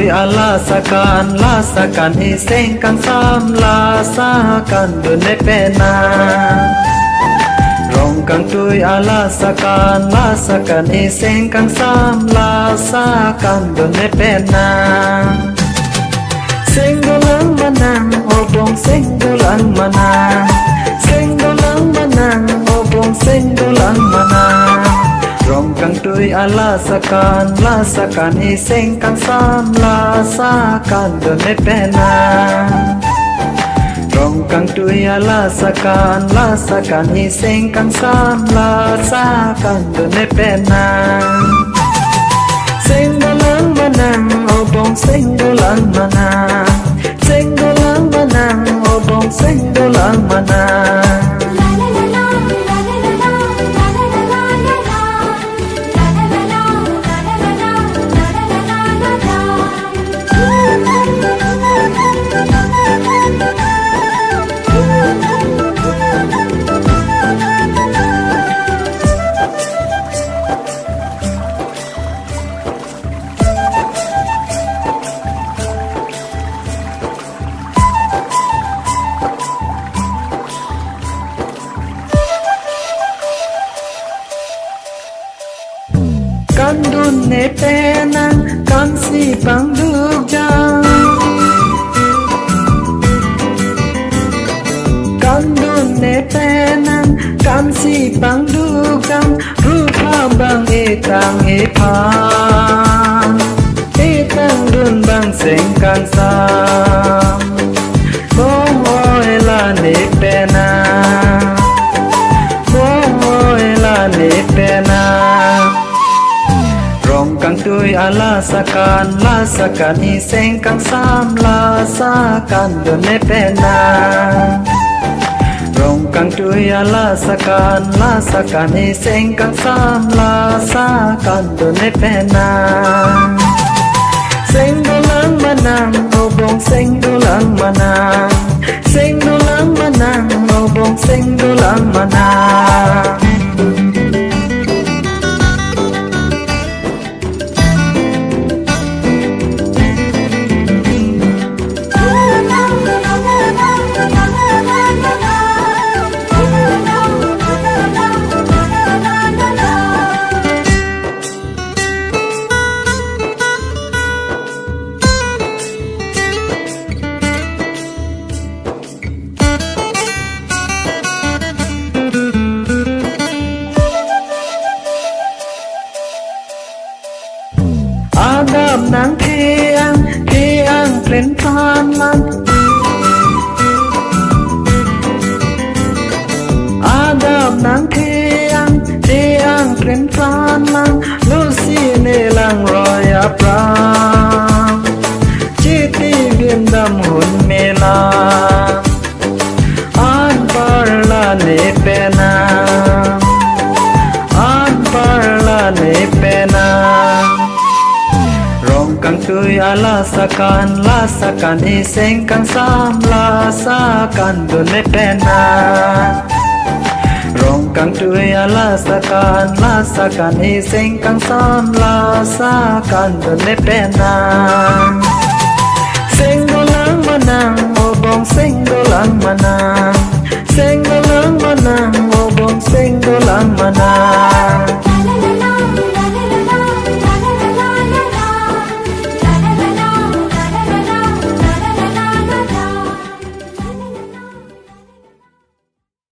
tui ala sakan iseng kan sam la sakan dune pena rong kang tui ala sakan iseng kan sam la sakan dune pena senggolang manang obong senggolang manang senggolang manang obong senggolang manang rong kang tui ala sakan iseng kan sam la sakan dune pena rong kang tui ala sakan iseng kan sam la sakan dune pena senggolang manang obong senggolang manang senggolang manang obong senggolang manang kan dun ne penang kan si pang duk jang kan dun ne penang kan si pang duk jang rupa bang etang epang etang dun bang seng kan sam bong oi la ne penang bong oi la ne penang rong kang tui ala sakan iseng kang sam la sakan dune pena rong kang tui ala sakan iseng kang sam la sakan dune pena senggolang manang obong senggolang manang senggolang manang obong senggolang manang adab nang thiang plen phan man adab nang thiang plen phan man lu si ne lang roya prang chiti viêm dam hun mela an par la ne pena an par la ne pena rong kang tui ala sakan iseng kang sam la sakan dune pena rong kang tui ala sakan iseng kang sam la sakan dune pena senggolang manang obong senggolang manang